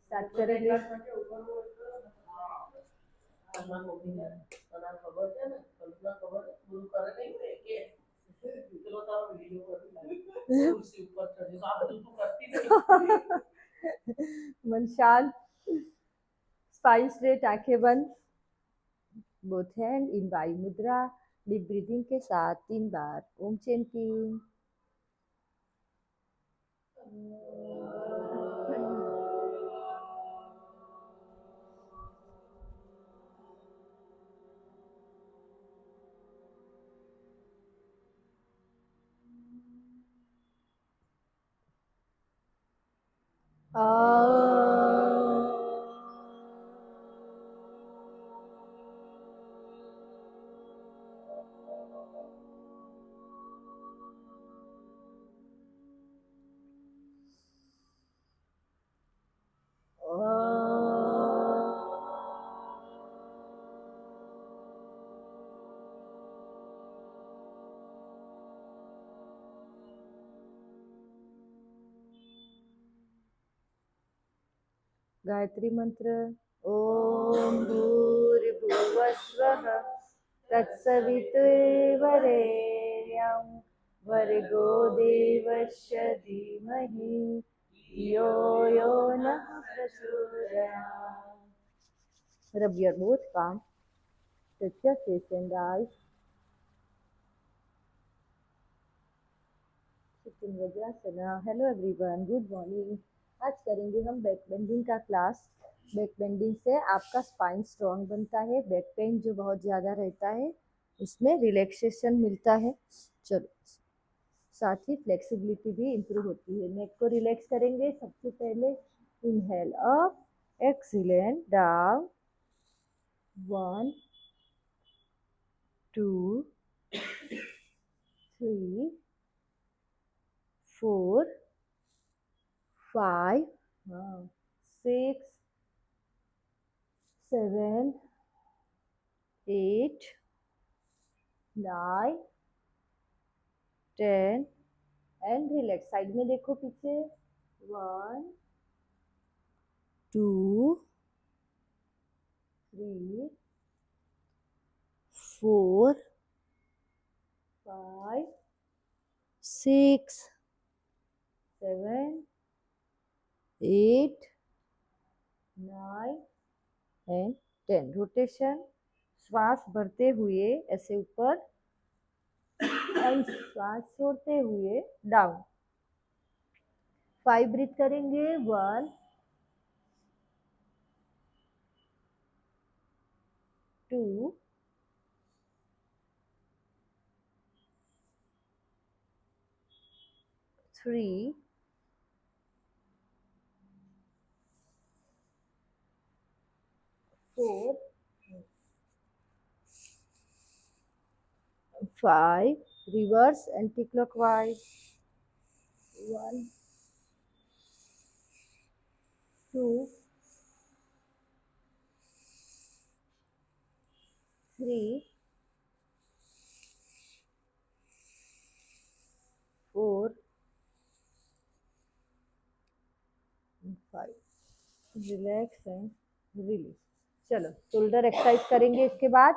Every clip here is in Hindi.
स्टार्ट करेंगे। मन शांत, स्पाइन स्ट्रेट, आंखें बंद, बोथ हैंड इन वायु मुद्रा। डीप ब्रीदिंग के साथ 3 बार ओम चैंटिंग। गायत्री मंत्र। ओम भूर्भुवस्वः तत्सवितुर्वरेण्यं भर्गो देवस्य धीमहि धियो यो नः प्रचोदयात्। Rub your both palms, touch your face and eyes. Sit in Vajrasana. Hello everyone, good morning. आज करेंगे हम बैक बेंडिंग का क्लास। बैक बेंडिंग से आपका स्पाइन स्ट्रॉन्ग बनता है, बैक पेन जो बहुत ज़्यादा रहता है उसमें रिलैक्सेशन मिलता है। चलो, साथ ही फ्लेक्सिबिलिटी भी इम्प्रूव होती है। नेक को रिलैक्स करेंगे। सबसे पहले inhale up, exhale down, 1 2 3 4 5 6 7 8 9 10 and relax. Side में देखो पीछे। 1 2 3 4 5 6 7 8 9 एंड 10। रोटेशन। श्वास भरते हुए ऐसे ऊपर एंड श्वास छोड़ते हुए डाउन। 5 ब्रीथ करेंगे। 1 2 3 4 5 reverse anti clockwise. 1 2 3 4 5। Relax and release. चलो, शोल्डर एक्सरसाइज करेंगे। इसके बाद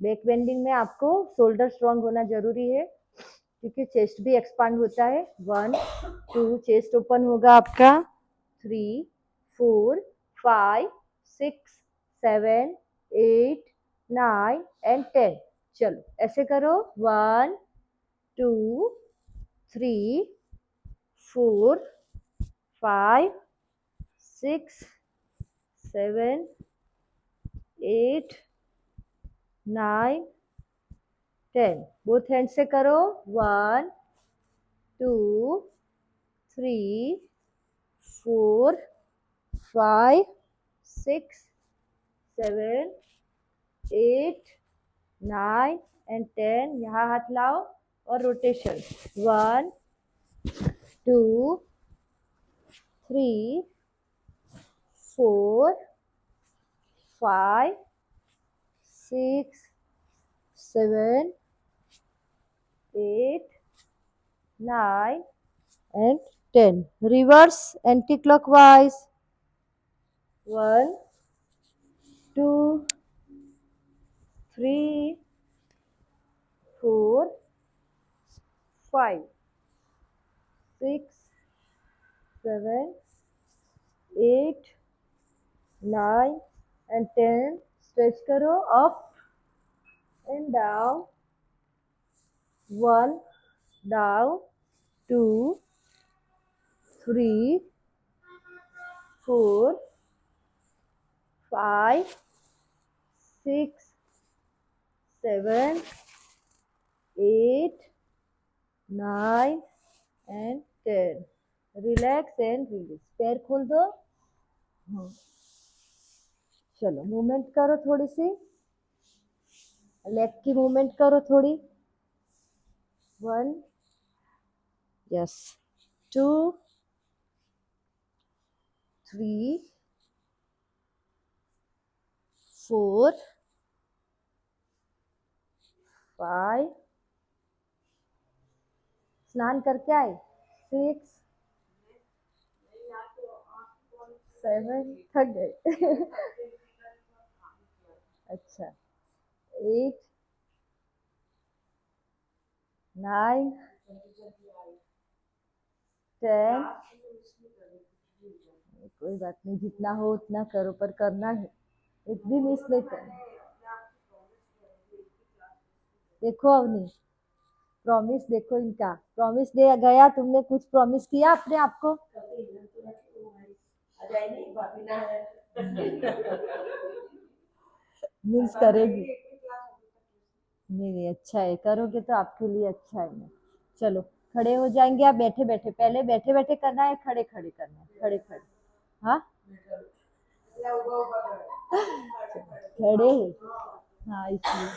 बैक बेंडिंग में आपको शोल्डर स्ट्रांग होना जरूरी है क्योंकि चेस्ट भी एक्सपांड होता है। 1 2 चेस्ट ओपन होगा आपका। 3 4 5 6 7 8 9 एंड 10। चलो ऐसे करो। 1 2 3 4 5 6 7 8 9 10। बोथ हैंड से करो। 1 2 3 4 5 6 7 8 9 एंड 10। यहाँ हाथ लाओ और rotation. 1 2 3 4 5 6 7 8 9 and 10. Reverse anti-clockwise. 1, 2, 3, 4, 5, 6, 7, 8, 9 and 10. Stretch करो up and down. 1, down, 2, 3, 4, 5, 6, 7, 8, 9 and 10. Relax and release. पैर खोल दो. चलो मूवमेंट करो थोड़ी सी. लेग की मूवमेंट करो थोड़ी. 1, yes, 2, 3, 4, 5. स्नान करके आए. 6, 7. थक गए. अच्छा. 8, 9, 10. कोई बात नहीं, जितना हो उतना करो, पर करना है. एक भी मिस नहीं करना. देखो अवनी, प्रॉमिस देखो इनका. प्रॉमिस दे गया. तुमने कुछ प्रॉमिस किया अपने आप को. मिस करेगी. नहीं नहीं, अच्छा है. करोगे तो आपके लिए अच्छा है ना. चलो खड़े हो जाएंगे आप. बैठे बैठे, पहले बैठे बैठे करना है, खड़े खड़े करना है. खड़े खड़े. हाँ खड़े. हाँ इसलिए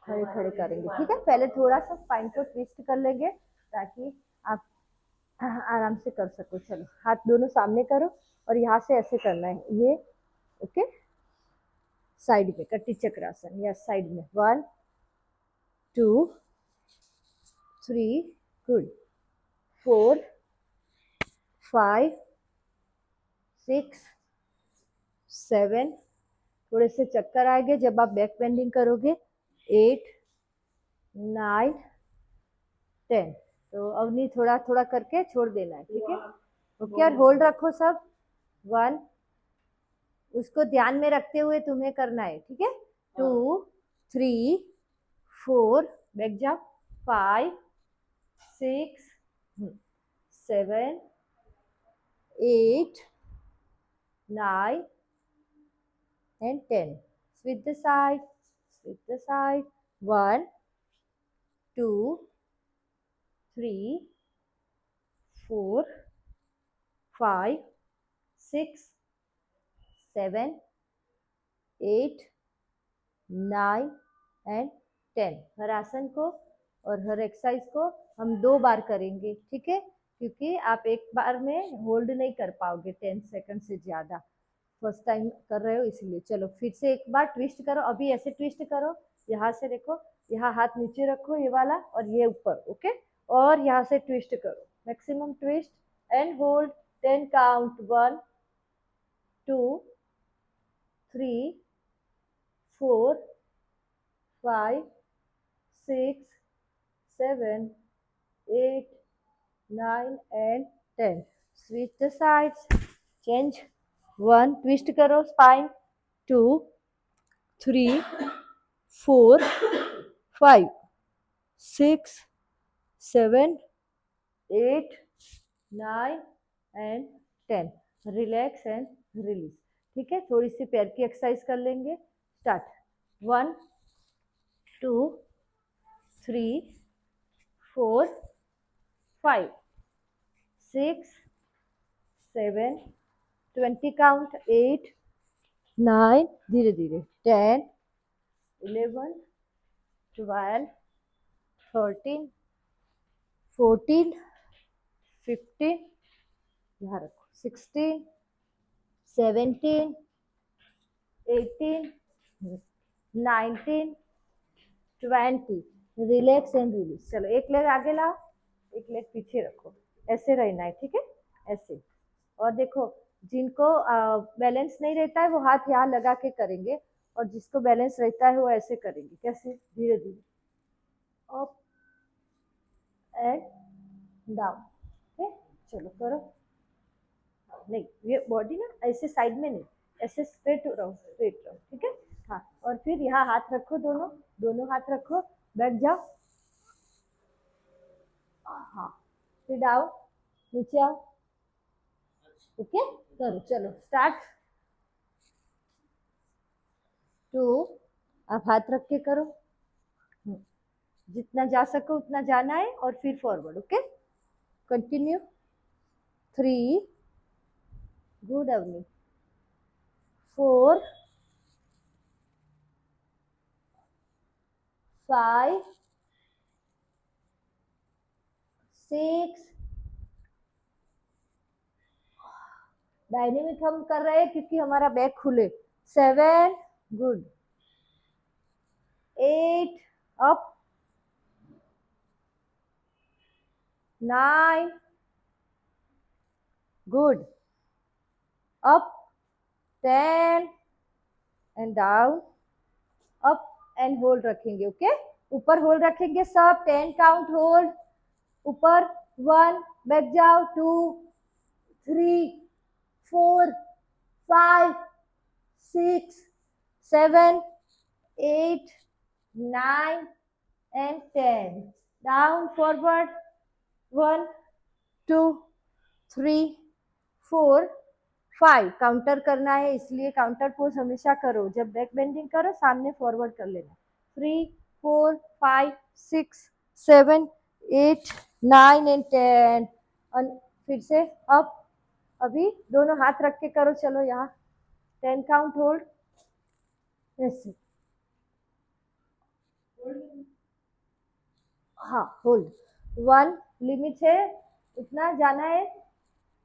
खड़े खड़े करेंगे. ठीक है. पहले थोड़ा सा स्पाइन को ट्विस्ट कर लेंगे ताकि आप आराम से कर सको. चलो हाथ दोनों सामने करो और यहाँ से ऐसे करना है ये. ओके. साइड में कटी चक्रासन. या साइड में. 1, 2, 3. गुड. 4, 5, 6, 7. थोड़े से चक्कर आएंगे जब आप बैक बेंडिंग करोगे. 8, 9, 10. तो अवनी थोड़ा थोड़ा करके छोड़ देना है. ठीक है. ओके. और होल्ड रखो सब. 1, उसको ध्यान में रखते हुए तुम्हें करना है. ठीक है. 2, 3, 4. बैक जाओ. 5, 6, 7, 8, 9 and 10. Switch the side. Switch the side. 1, 2, 3, 4, 5, 6, 7, 8, 9 and 10. हर आसन को और हर एक्सरसाइज को हम 2 बार करेंगे. ठीक है. क्योंकि आप एक बार में होल्ड नहीं कर पाओगे 10 सेकंड से ज्यादा. फर्स्ट टाइम कर रहे हो इसलिए. चलो फिर से एक बार ट्विस्ट करो. अभी ऐसे ट्विस्ट करो. यहाँ से देखो. यहाँ हाथ नीचे रखो ये वाला और ये ऊपर. ओके. और यहाँ से ट्विस्ट करो. Maximum twist and hold. 10 count. 1, 2, 3, 4, 5, 6, 7, 8, 9 and 10. Switch the sides. Change. 1, twist करो spine. 2, 3, 4, 5, 6, 7, 8, 9 and 10. Relax and release. ठीक है. थोड़ी सी पैर की एक्सरसाइज कर लेंगे. स्टार्ट. 1, 2, 3, 4, 5, 6, 7, 20 काउंट. 8, 9. धीरे धीरे. 10, 11, 12, 13, 14, 15. यहाँ रखो. 16, 17, 18, 19, 20, रिलैक्स एंड रिलीज। चलो एक लेग आगे लाओ, एक लेग पीछे रखो, ऐसे रहना है, ठीक है, ऐसे। और देखो, जिनको बैलेंस नहीं रहता है वो हाथ यहाँ लगा के करेंगे, और जिसको बैलेंस रहता है वो ऐसे करेंगे। कैसे? धीरे धीरे, अप एंड डाउन। ओके, चलो करो। नहीं, ये बॉडी ना ऐसे साइड में नहीं, ऐसे स्ट्रेट रहो, स्ट्रेट रहो, ठीक है। हाँ, और फिर यहाँ हाथ रखो, दोनों दोनों हाथ रखो, बैठ जाओ। हाँ, फिर डाउन, नीचे आओ। ओके, करो, चलो स्टार्ट। 2, आप हाथ रख के करो। जितना जा सको उतना जाना है, और फिर forward. Okay, continue. 3, good Avni. 4, 5, 6, dynamic हम कर रहे हैं क्योंकि हमारा बैक खुले। 7, good. 8, up. 9, good, up. 10 and down, up and hold रखेंगे। ओके, ऊपर होल्ड रखेंगे सब। 10 काउंट होल्ड, ऊपर। 1, बैठ जाओ। 2, 3, 4, 5, 6, 7, 8, 9 and 10. Down, forward. 1, 2, 3, 4, 5। काउंटर करना है, इसलिए काउंटर पोज हमेशा करो। जब बैक बेंडिंग करो सामने फॉरवर्ड कर लेना। 3, 4, 5, 6, 7, 8, 9 एंड 10। और फिर से अप। अभी दोनों हाथ रख के करो। चलो यहाँ 10 काउंट होल्ड, ऐसे। हाँ, होल्ड। 1 लिमिट है, उतना जाना है।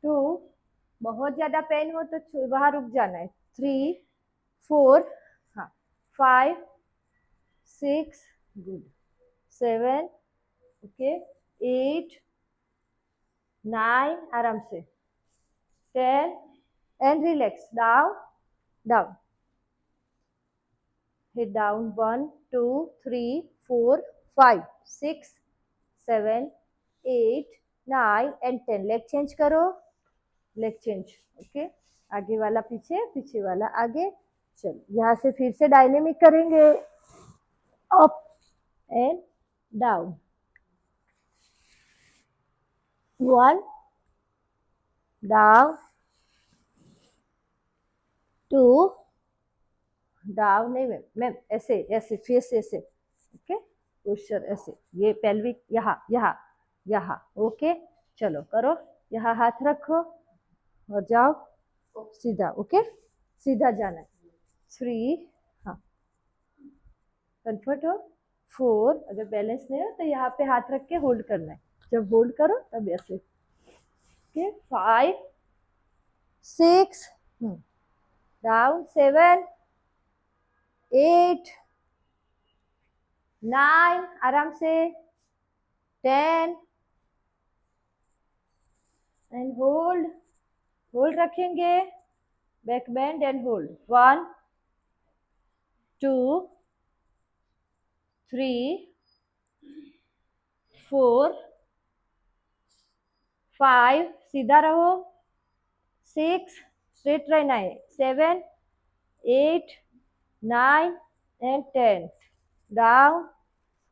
2, बहुत ज्यादा पेन हो तो वहां रुक जाना है। 3, 4, हाँ, 5, 6, गुड। 7, ओके, 8, 9, आराम से। 10 and relax. Down, down, hit down. 1, 2, 3, 4, 5, 6, 7, 8, 9 and 10। Leg change करो, लेग चेंज। ओके, आगे वाला पीछे, पीछे वाला आगे। चलो यहाँ से फिर से डायनेमिक करेंगे, up and down. 1, down. 2, down. नहीं मैम, मैम ऐसे, ऐसे फेस ऐसे। ओके, पोस्चर ऐसे, ये पेल्विक यहाँ यहाँ यहाँ। ओके, चलो करो। यहाँ हाथ रखो और जाओ सीधा। ओके, सीधा जाना है। 3, हाँ, कंफर्ट हो। 4, अगर बैलेंस नहीं हो तो यहाँ पे हाथ रख के होल्ड करना है। जब होल्ड करो तब ऐसे। Okay, 5, 6, down. 7, 8, 9, आराम से। 10 एंड होल्ड, होल्ड रखेंगे। Back bend and hold. 1, 2, 3, 4, 5, सीधा रहो। 6, स्ट्रेट रहना है। 7, 8, 9 एंड 10। Down,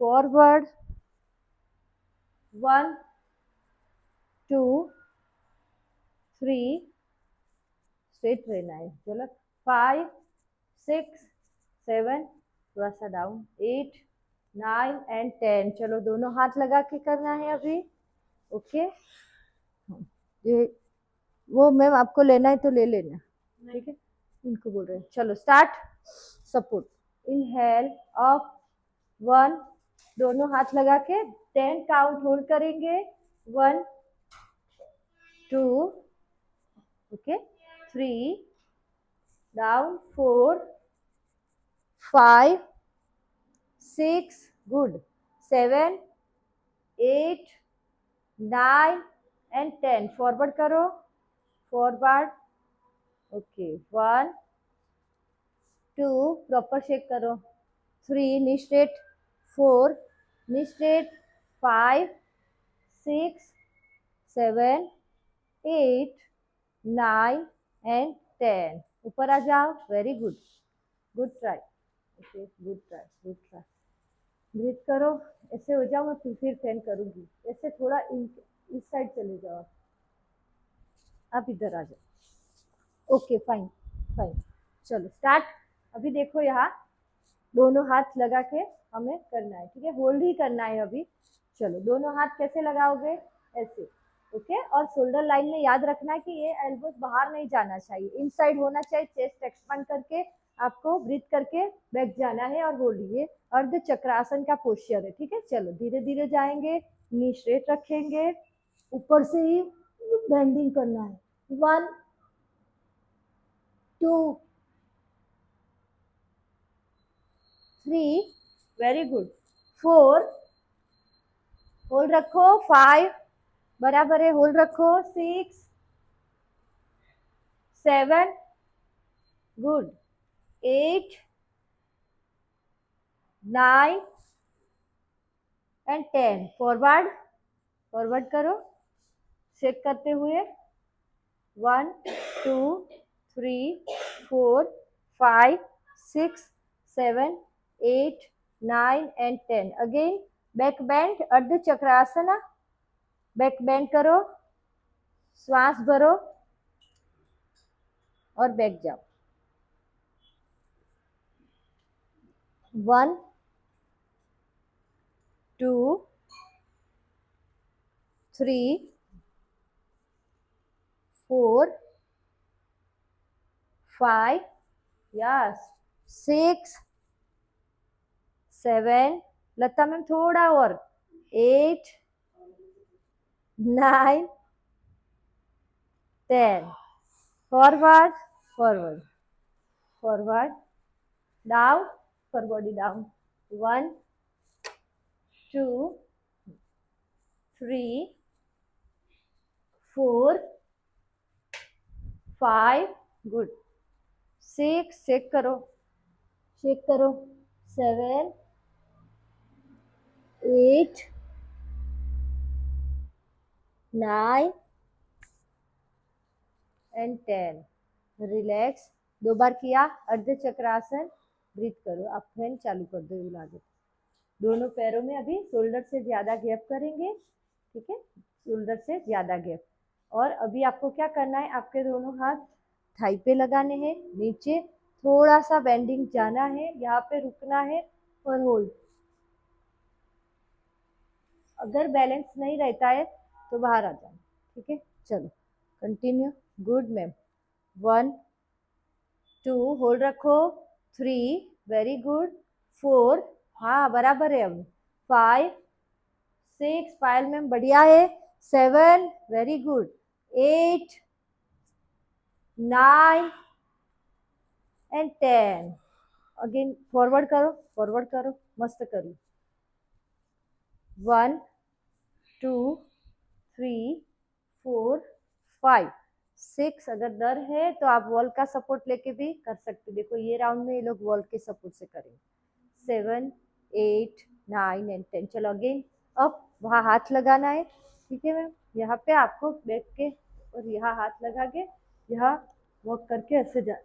forward. 1, 2, 3, स्ट्रेट रहना है। चलो 5, 6, 7, थोड़ा सा डाउन। 8, 9 एंड 10। चलो दोनों हाथ लगा के करना है अभी। ओके, ये वो मैम आपको लेना है तो ले लेना, ठीक है। इनको बोल रहे हैं। चलो स्टार्ट। Support, inhale, up. 1, दोनों हाथ लगा के 10 काउंट होल्ड करेंगे। 1, 2, okay, 3, down. 4, 5, 6, good 7 8 9 and 10 forward करो फॉरवर्ड ओके 1 2 प्रॉपर शेक करो 3 knee straight 4 knee straight 5 6 7 8 9 and 10 ऊपर आ जाओ very good good try okay good try good try breathe करो ऐसे हो जाओ मैं फिर फैन करूंगी ऐसे थोड़ा इस साइड चले जाओ आप इधर आ जाओ ओके फाइन फाइन चलो स्टार्ट अभी देखो यहाँ दोनों हाथ लगा के हमें करना है ठीक है होल्ड ही करना है अभी चलो दोनों हाथ कैसे लगाओगे ऐसे ओके और शोल्डर लाइन में याद रखना है कि ये एल्बोस बाहर नहीं जाना चाहिए इनसाइड होना चाहिए चेस्ट एक्सपांड करके आपको ब्रीथ करके बैठ जाना है और होल्ड ये अर्ध चक्रासन का पोस्चर है ठीक है चलो धीरे धीरे जाएंगे नी स्ट्रेट रखेंगे ऊपर से ही बेंडिंग करना है 1 2 3 वेरी गुड 4 होल्ड रखो 5 बराबर है होल्ड रखो 6 7 गुड 8 9 एंड 10 फॉरवर्ड फॉरवर्ड करो शेक करते हुए 1 2 3 4 5 6 7 8 9 एंड 10 अगेन बैक बेंड अर्ध चक्रासना बैक बेंड करो श्वास भरो और बैक जाओ 1 2 3 4 5 यस 6 7 लता मैम थोड़ा और 8 9 10 forward forward forward down for body down 1 2 3 4 5 good 6 shake करो 7 8 9 एंड 10 रिलैक्स 2 बार किया अर्ध चक्रासन ब्रीथ करो आप फैन चालू कर दो आगे दोनों पैरों में अभी शोल्डर से ज्यादा गैप करेंगे ठीक है शोल्डर से ज्यादा गैप और अभी आपको क्या करना है आपके दोनों हाथ थाई पे लगाने हैं नीचे थोड़ा सा बेंडिंग जाना है यहाँ पे रुकना है और होल्ड अगर बैलेंस नहीं रहता है तो बाहर आ जाना ठीक है चलो कंटिन्यू गुड मैम 1 2 होल्ड रखो 3 वेरी गुड 4 हाँ बराबर है अब 5 6 पायल मैम बढ़िया है 7 very good 8 9 and 10 again forward करो मस्त करो 1 2 3 4 5 6 अगर डर है तो आप वॉल का सपोर्ट लेके भी कर सकते देखो ये राउंड में ये लोग वॉल के सपोर्ट से करेंगे 7 8 9 एंड 10 चलो अगेन अब वहाँ हाथ लगाना है ठीक है मैम यहाँ पे आपको बैठ के और यहाँ हाथ लगा के यहाँ वॉक करके ऐसे जा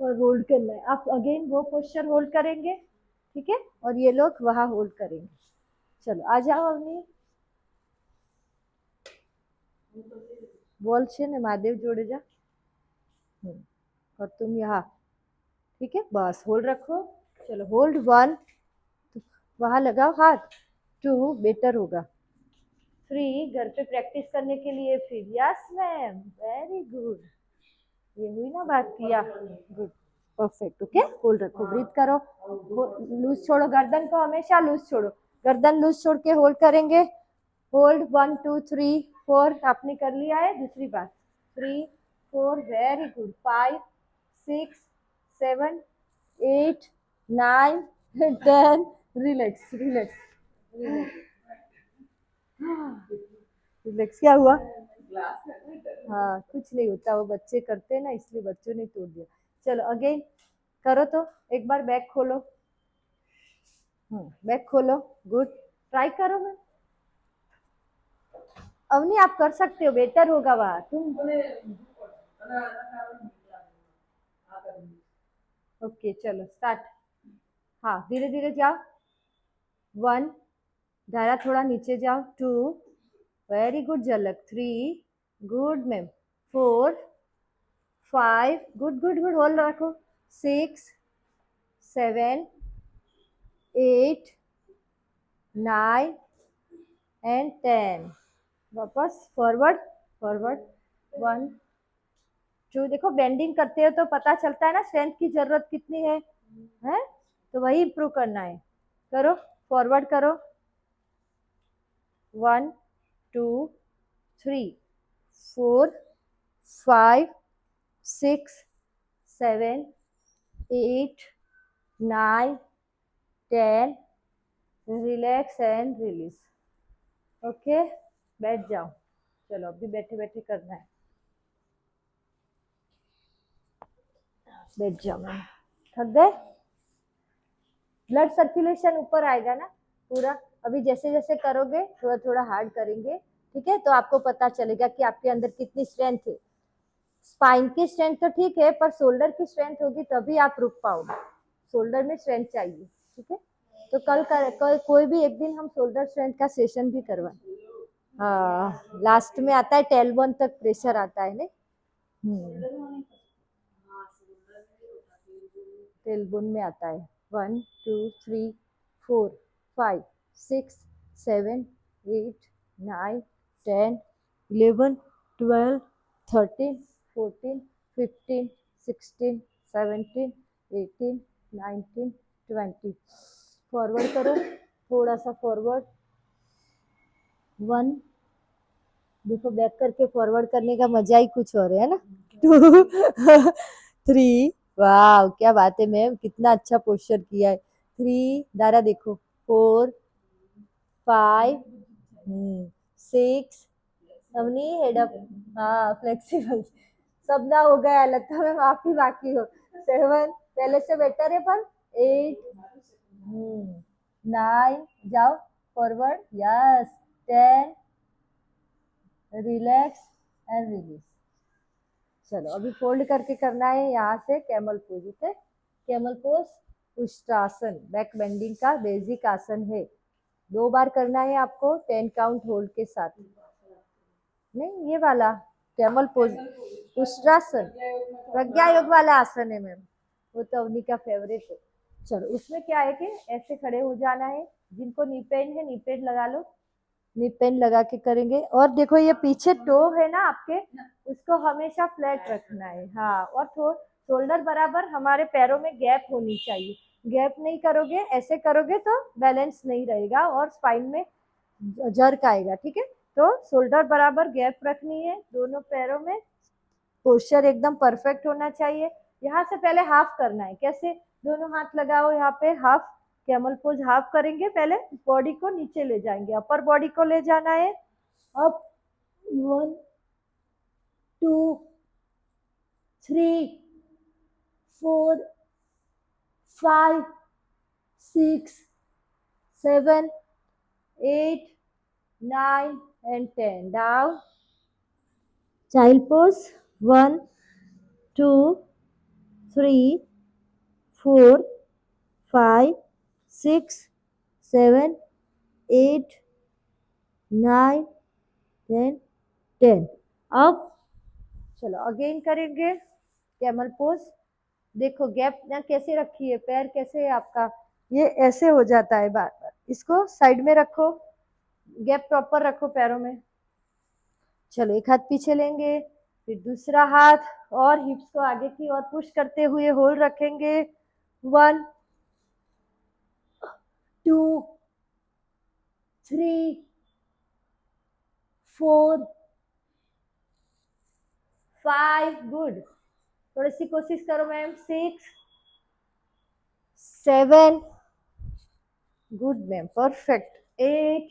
और होल्ड करना है आप अगेन वो पोस्चर होल्ड करेंगे ठीक है और ये लोग वहाँ होल्ड करेंगे चलो आ जाओ अवनी वॉल છે ને મહાદેવ જોડે जा और तुम यहाँ ठीक है बस होल्ड रखो चलो होल्ड 1 वहां लगाओ हाथ 2 बेटर होगा 3 घर पे प्रैक्टिस करने के लिए फिर यस मैम वेरी गुड ये हुई ना बात किया गुड परफेक्ट ओके होल्ड रखो ब्रीथ करो लूज छोड़ो गर्दन को हमेशा लूज छोड़ो गर्दन लूज छोड़ के होल्ड करेंगे होल्ड 1 2 3 4 आपने कर लिया है दूसरी बार 3 4 very good 5 6 7 8 9 10 relax relax relax. क्या हुआ? हाँ कुछ नहीं होता, वो बच्चे करते हैं ना, इसलिए बच्चों ने तोड़ दिया। चलो अगेन करो तो, एक बार बैग खोलो। बैग खोलो। गुड। ट्राई करो मैं। अवनी आप कर सकते हो, बेटर होगा वहाँ तुम। ओके चलो स्टार्ट। हाँ धीरे धीरे जाओ। 1, धारा थोड़ा नीचे जाओ। 2, वेरी गुड झलक। 3, good ma'am. 4, 5, good good good, hold रखो। 6, 7, 8, 9 एंड 10। वापस फॉरवर्ड फॉरवर्ड। 1, 2, देखो बेंडिंग करते हो तो पता चलता है ना स्ट्रेंथ की जरूरत कितनी है तो वही इम्प्रूव करना है। करो, फॉरवर्ड करो। 1, 2, 3, 4, 5, 6, 7, 8, 9, 10। Relax and release. ओके बैठ जाओ। चलो अभी बैठे बैठे करना है। बैठ जाओ मैम। थक गए? ब्लड सर्कुलेशन ऊपर आएगा ना पूरा। अभी जैसे जैसे करोगे थोड़ा थोड़ा हार्ड करेंगे, ठीक है, तो आपको पता चलेगा कि आपके अंदर कितनी स्ट्रेंथ है। स्पाइन की स्ट्रेंथ तो ठीक है, पर शोल्डर की स्ट्रेंथ होगी तभी आप रुक पाओगे। शोल्डर में स्ट्रेंथ चाहिए, ठीक है। तो कोई भी एक दिन हम शोल्डर स्ट्रेंथ का सेशन भी करवाएं। हाँ लास्ट में आता है, टेलबोन तक प्रेशर आता है ना। टेलबोन में आता है। 1, 2, 3, 4, 5, 6, 7, 8, 9, 10, 11, 12, 13, 14, 15, 16, 17, 18, 19, 20। फॉरवर्ड करो, थोड़ा सा फॉरवर्ड। 1, देखो बैक करके फॉरवर्ड करने का मजा ही कुछ और है ना। 2, 3, वाह क्या बात है मैम, कितना अच्छा पोस्चर किया है। 3, दारा देखो। 4, 5, 6, अवनी हेड अप। हाँ फ्लेक्सिबल। सब ना हो गया, लगता है आप ही बाकी हो। 7, पहले से बेटर है पर। 8, 9, जाओ forward. Yes. 10, relax and release. चलो अभी फोल्ड करके करना है यहाँ से camel pose. Okay camel pose Ushtrasana back bending का बेसिक आसन है। 2 बार करना है आपको 10 काउंट होल्ड के साथ। नहीं ये वाला कैमल पोज उष्ट्रासन प्रज्ञा योग वाला आसन है मैम, वो तो अवनी का फेवरेट है। चलो उसमें क्या है कि ऐसे खड़े हो जाना है। जिनको नी पेन है नी पेन लगा लो। नी पेन लगा के करेंगे। और देखो ये पीछे टो है ना आपके, उसको हमेशा फ्लैट रखना है। हाँ और शोल्डर बराबर हमारे पैरों में गैप होनी चाहिए। गैप नहीं करोगे, ऐसे करोगे तो बैलेंस नहीं रहेगा और स्पाइन में जर्क आएगा, ठीक है। तो शोल्डर बराबर गैप रखनी है दोनों पैरों में। पोस्चर एकदम परफेक्ट होना चाहिए। यहाँ से पहले हाफ करना है। कैसे? दोनों हाथ लगाओ यहाँ पे, हाफ कैमल पोज हाफ करेंगे। पहले बॉडी को नीचे ले जाएंगे, अपर बॉडी को ले जाना है। Up. 1, 2, 3, 4, 5, 6, 7, 8, 9 and 10. Down. Child pose. 1, 2, 3, 4, 5, 6, 7, 8, 9, 10, 10। अब चलो अगेन करेंगे कैमल पोज। देखो गैप ना कैसे रखी है, पैर कैसे है आपका, ये ऐसे हो जाता है बार बार। इसको साइड में रखो, गैप प्रॉपर रखो पैरों में। चलो एक हाथ पीछे लेंगे, फिर दूसरा हाथ और हिप्स को आगे की ओर पुश करते हुए होल्ड रखेंगे। 1, 2, 3, 4, 5, गुड। थोड़ी सी कोशिश करो मैम। 6, 7, good ma'am, perfect. 8,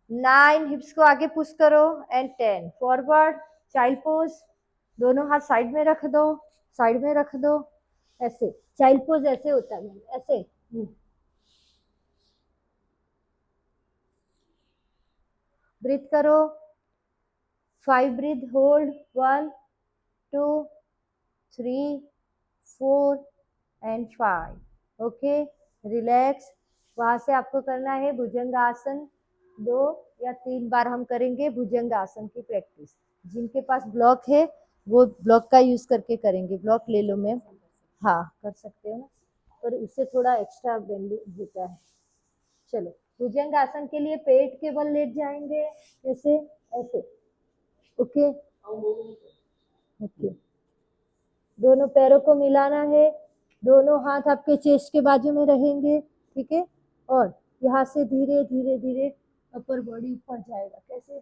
9, हिप्स को आगे पुश करो एंड 10 फॉरवर्ड, चाइल्ड पोज। दोनों हाथ साइड में रख दो, साइड में रख दो, ऐसे। चाइल्ड पोज ऐसे होता है, ऐसे। ब्रीथ करो, 5 breath hold, 1 2 3 4 and 5। Okay, relax. वहां से आपको करना है भुजंग आसन। 2 या 3 बार हम करेंगे भुजंग आसन की प्रैक्टिस। जिनके पास ब्लॉक है वो ब्लॉक का यूज करके करेंगे। ब्लॉक ले लो मैम। हाँ, कर सकते हो ना, पर उससे थोड़ा एक्स्ट्रा बेंडिंग होता है। चलो, भुजंग आसन के लिए पेट के बल लेट जाएंगे, ऐसे ऐसे। ओके ओके, दोनों पैरों को मिलाना है, दोनों हाथ आपके चेस्ट के बाजू में रहेंगे, ठीक है। और यहाँ से धीरे धीरे धीरे अपर बॉडी ऊपर जाएगा, कैसे,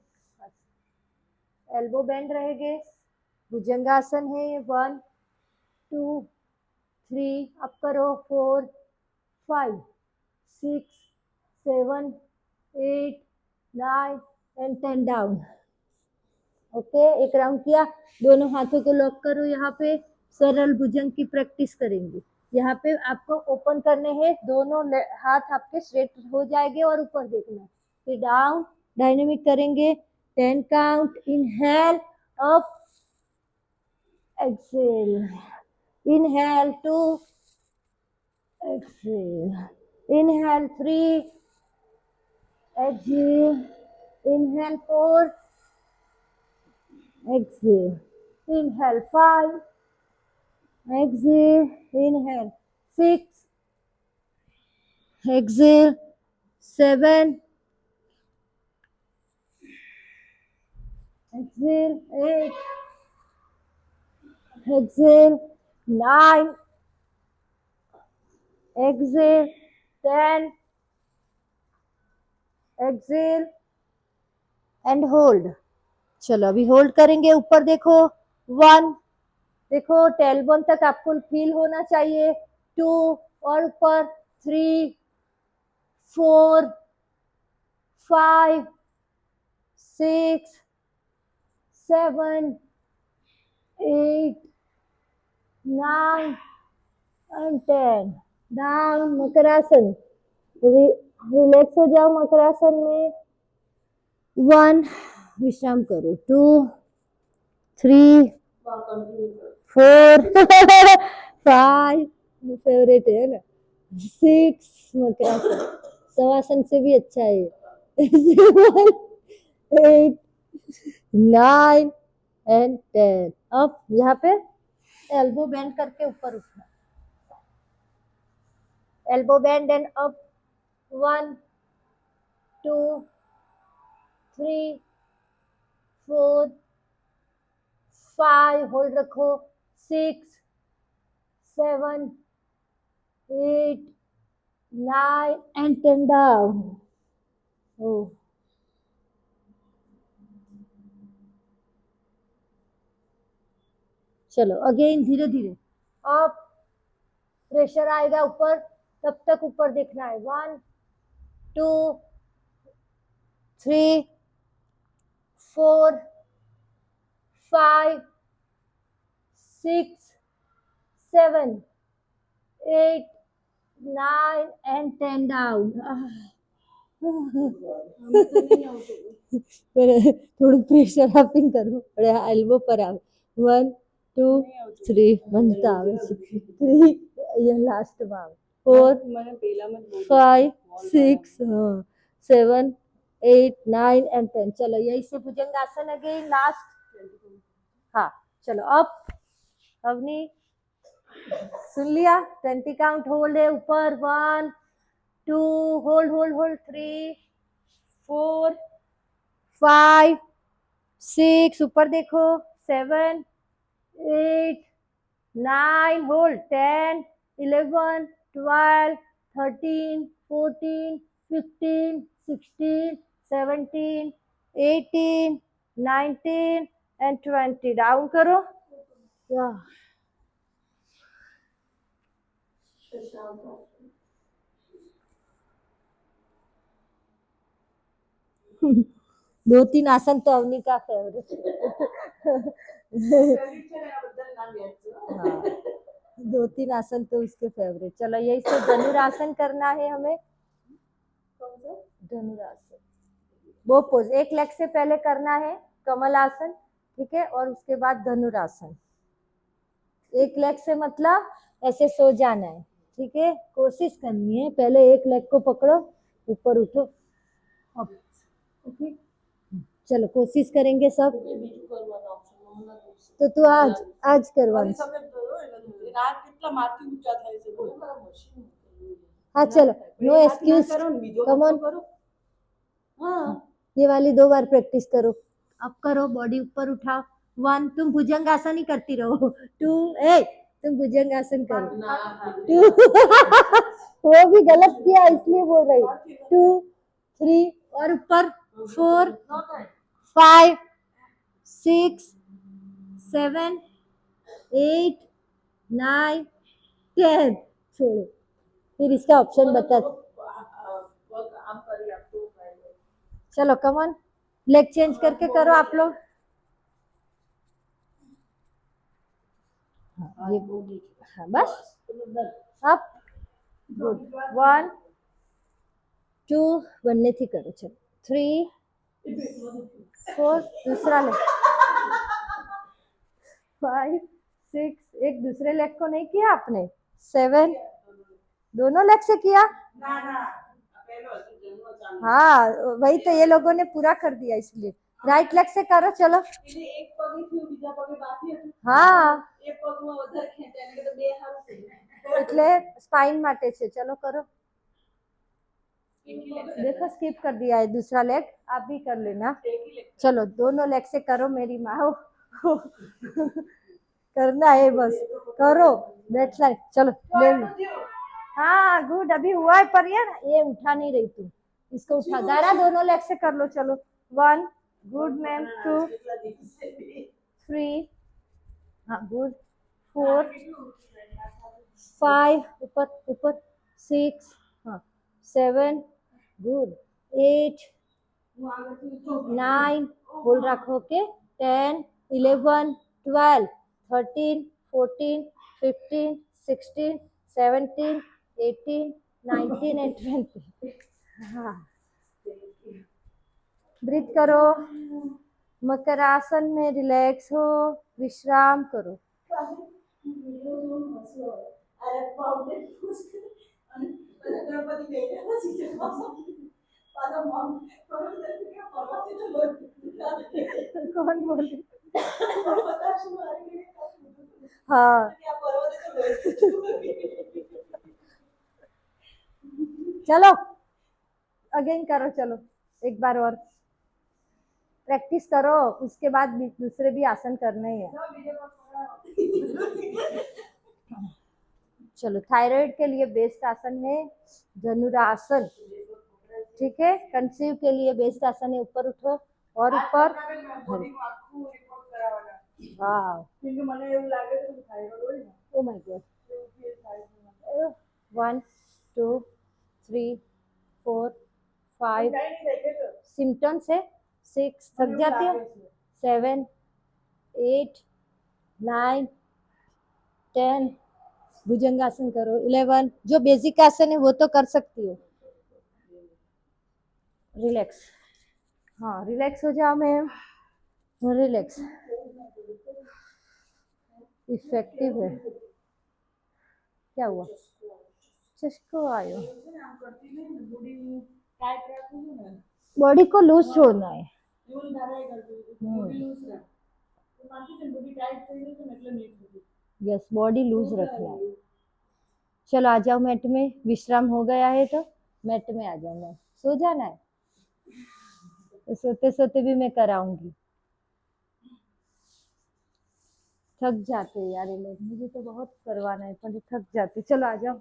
एल्बो बेंड रहेंगे। भुजंगासन है ये। 1 2 3, अप करो, 4 5 6 7 8 9 एंड 10 डाउन। ओके, एक राउंड किया। दोनों हाथों को लॉक करो, यहाँ पे सरल भुजंग की प्रैक्टिस करेंगे। यहाँ पे आपको ओपन करने हैं, दोनों हाथ आपके स्ट्रेट हो जाएंगे और ऊपर देखना। फिर डाउन, डायनेमिक करेंगे। 10 count, inhale up, exhale, inhale 2, exhale, inhale 3, exhale, inhale 4, exhale, inhale 5, exhale, inhale 6, exhale 7, exhale 8, exhale 9, exhale 10, exhale and hold. चलो, अभी होल्ड करेंगे। ऊपर देखो, 1, देखो टेलबोन तक आपको फील होना चाहिए। 2, और ऊपर 3 4 5 6 7 8 9 एंड 10 डाउन। मकरासन, रिलैक्स हो जाओ मकरासन में। 1, विश्राम करो। 2 3 4 5, फेवरेट है ना। 6, मकरासन शवासन से भी अच्छा है। 7 8 9 एंड 10। अब यहाँ पे एल्बो बेंड करके ऊपर उठना, elbow bend and up. 1 2 3 4 5, hold रखो। 6 7 8 9 एंड 10 डाउन। चलो, अगेन धीरे धीरे अप। प्रेशर आएगा ऊपर, तब तक ऊपर देखना है। 1 2 3 4 5 6 7 8 9 एंड 10 डाउन। थोडं प्रेशर अपिंग करू, एल्बो पर आओ। 1 2 3 बनता આવે છે। 3, ये लास्ट में આવે। 4 5 6 7 8 9 एंड 10। चलो, यही से भुजंगासन अगेन लास्ट। हाँ, चलो अप। अवनी, सुन लिया? 20 काउंट होल्ड है ऊपर। 1 2, होल्ड होल्ड होल्ड, 3 4 5 6, ऊपर देखो। 7 8 9, होल्ड। 10 11 12 13 14 15 16 17 18 19 एंड 20। डाउन करो। 2-3 आसन तो अवनी का फेवरेट हाँ 2-3 आसन तो उसके फेवरेट। चलो यही से धनुरासन करना है हमें। धनुरासन वो पोज एक लेग से पहले करना है कमल आसन, ठीक है, और उसके बाद धनुरासन। एक लेग से मतलब ऐसे सो जाना है, ठीक है, कोशिश करनी है। पहले एक लेग को पकड़ो, ऊपर उठो, ओके। चलो कोशिश करेंगे सब। तो तू आज करवा। हाँ चलो, नो एक्सक्यूज, कम ऑन। ये वाली 2 बार प्रैक्टिस करो। अब करो, बॉडी ऊपर उठाओ। 1, तुम भुजंग आसन ही करती रहो। 2, तुम भुजंग आसन करो। 2 वो भी गलत किया इसलिए बोल रही। 2, 3 और ऊपर 4, 5, 6, 7, 8, 9, 10। छोड़ो, फिर इसका ऑप्शन बता। चलो कम ऑन, लेग चेंज करके करो आप लोग। ये हाँ बस अप, गुड। 1, 2 बनने थी करो। चलो 3, 4, दूसरा लेग, 5, 6, एक दूसरे लेग को नहीं किया आपने। 7, दोनों लेग से किया। हाँ वही तो ये लोगों ने पूरा कर दिया इसलिए। राइट लेग से करो। चलो हाँ એટલે સ્પાઇન માટે છે। चलो करो। देखो स्किप कर दिया है दूसरा लेग, आप भी कर लेना। चलो दोनों लेग से करो मेरी माँ करना है बस, करो। बैठ लाइट, चलो ले लो। हाँ गुड, अभी हुआ है पर ये उठा नहीं रही तू, इसको उठा। दारा दोनों लेग से कर लो। चलो 1, गुड मैम। 2, 3, हाँ गुड। 4, 5, ऊपर ऊपर। 6, हाँ 7, गुड। 8, 9, बोल रखो के। 10, 11, 12, 13, 14, 15, 16, 17, 18, 19 and 20। हाँ ब्रीथ करो। मकरासन में रिलैक्स हो, विश्राम करो। कौन बोले? हाँ चलो अगेन करो। चलो एक बार और प्रैक्टिस करो, उसके बाद दूसरे भी आसन करने ही है। चलो थायराइड के लिए बेस्ट आसन है धनुरासन, ठीक है। कंसीव के लिए बेस्ट आसन है, ऊपर उठो और ऊपर। वाह ओ माय गॉड। 1, 2, 3, 4, 5 सिम्टम्स है। 6 थक जाती हो। 7, 8, 9, 10 भुजंगासन करो। 11 जो बेसिक आसन है वो तो कर सकती हो। रिलैक्स, हाँ रिलैक्स हो जाओ मैम, रिलैक्स। इफेक्टिव है। क्या हुआ? चस्को आयो। बॉडी को लूज छोड़ना है। यस बॉडी लूज रखना है। चलो आ जाओ मैट में, विश्राम हो गया है तो मैट में आ जाओ। मैं सो जाना है तो सोते सोते भी मैं कराऊंगी। थक जाते हैं यार ये लोग, मुझे तो बहुत करवाना है पर थक जाते। चलो आ जाओ,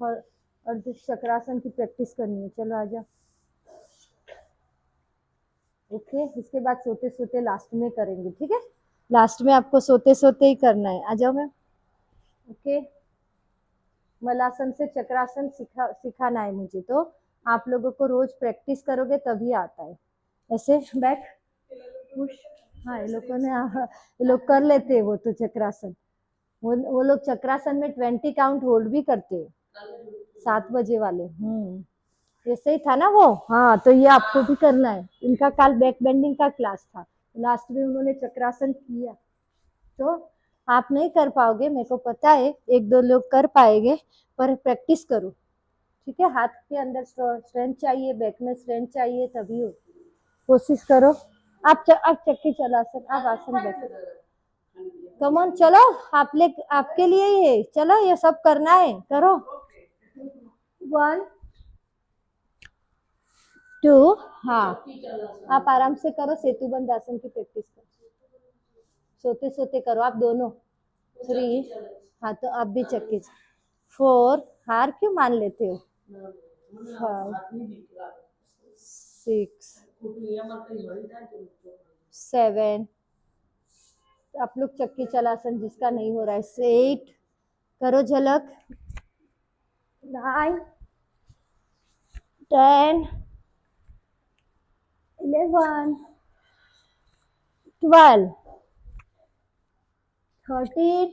और अर्ध चक्रासन की प्रैक्टिस करनी है। चलो आ जाओ। ओके इसके बाद सोते सोते लास्ट में करेंगे, ठीक है। लास्ट में आपको सोते सोते ही करना है। आ जाओ मैम। ओके मलासन से चक्रासन सिखाना है मुझे, तो आप लोगों को रोज प्रैक्टिस करोगे तभी आता है। ऐसे बैक पुश। हाँ, ये लोगों ने ये लोग कर लेते हैं वो तो चक्रासन। वो लोग चक्रासन में 20 काउंट होल्ड भी करते हैं। 7 बजे वाले। ऐसे ही था ना वो। हाँ, तो ये आपको भी करना है। इनका कल बैक बेंडिंग का क्लास था, लास्ट में उन्होंने चक्रासन किया। तो आप नहीं कर पाओगे, मेरे को पता है, एक दो लोग कर पाएंगे, पर प्रैक्टिस करो। ठीक है, हाथ के अंदर स्ट्रेंथ चाहिए, बैक में स्ट्रेंथ चाहिए, तभी हो। कोशिश करो। आप चक्की चला सक, आप आसन बैठो। कमॉन चलो, आपके लिए ही है, चलो ये सब करना है, करो। 1 2। हाँ, आप आराम से करो, सेतुबंद आसन की प्रैक्टिस करो। सोते सोते करो आप दोनों। 3। हाँ, तो आप भी चक्की। 4। हार क्यों मान लेते हो? 5 6 7। आप लोग चक्की चलासन जिसका नहीं हो रहा है 8। करो झलक। 9 10 11 12 13।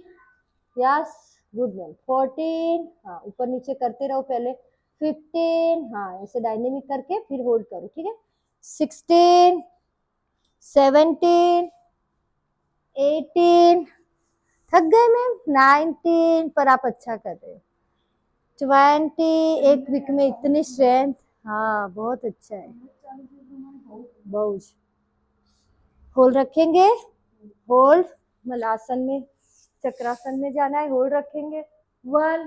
Yes, good man. 14। हाँ, ऊपर नीचे करते रहो पहले। 15। हाँ, ऐसे डायनेमिक करके फिर होल्ड करो, ठीक है। 16 17 18। थक गए मैम। 19। पर आप अच्छा कर रहे हो। 20। एक वीक में इतनी स्ट्रेंथ। हाँ, बहुत अच्छा है। बहुत होल्ड रखेंगे। होल्ड। मलासन में, चक्रासन में जाना है, होल्ड रखेंगे। 1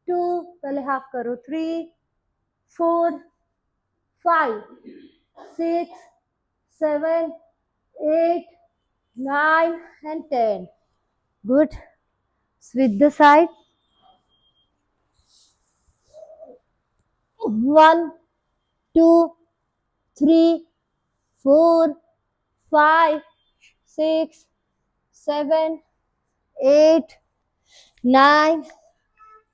2। पहले हाफ करो। 3 4 5 6 7 8 9 and 10. Good. Switch the side. 1 2 3 4 5 6 7 8 9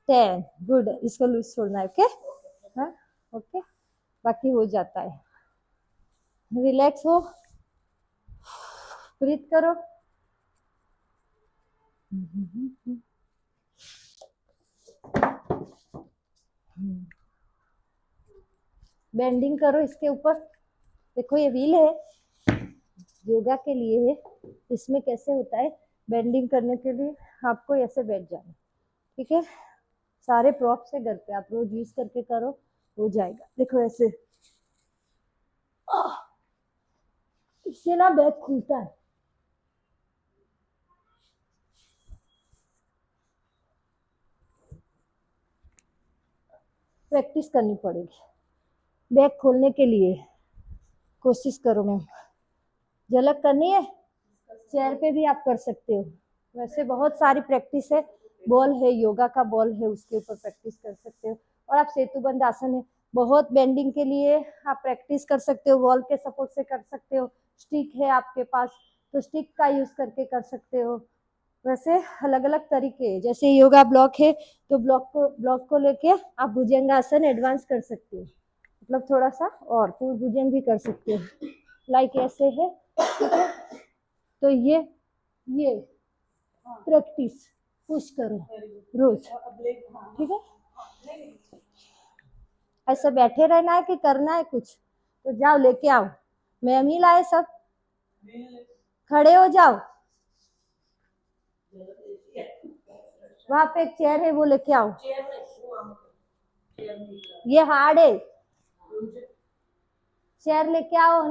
10। Good. इसको लूज छोड़ना है। ओके। हाँ, ओके, बाकी हो जाता है। रिलैक्स हो, ब्रीथ करो। बेंडिंग करो इसके ऊपर। देखो ये व्हील है, योगा के लिए है। इसमें कैसे होता है, बेंडिंग करने के लिए आपको ऐसे बैठ जाना, ठीक है। सारे प्रॉप से घर पे आप रोज यूज करके करो, हो जाएगा। देखो ऐसे, इससे ना बैक खुलता है। प्रैक्टिस करनी पड़ेगी बैक खोलने के लिए। कोशिश करो मैम। झलक करनी है, चेयर पे भी आप कर सकते हो। वैसे बहुत सारी प्रैक्टिस है। बॉल है, योगा का बॉल है, उसके ऊपर प्रैक्टिस कर सकते हो। और आप सेतुबंद आसन है, बहुत बेंडिंग के लिए आप प्रैक्टिस कर सकते हो। वॉल के सपोर्ट से कर सकते हो। स्टिक है आपके पास तो स्टिक का यूज करके कर सकते हो। वैसे अलग अलग तरीके हैं। जैसे योगा ब्लॉक है तो ब्लॉक को लेके आप भुजंगासन एडवांस कर सकते हो, मतलब थोड़ा सा और पूर्ण भुजंग भी कर सकते हो। लाइक ऐसे है, ठीक है। तो ये प्रैक्टिस पुश करो रोज, ठीक है। ऐसे बैठे रहना है कि करना है कुछ, तो जाओ लेके आओ। मैम ही लाए सब, खड़े हो जाओ। वहां पे एक चेयर है, वो लेके आओ। ये हार्ड है, चेयर लेके आओ।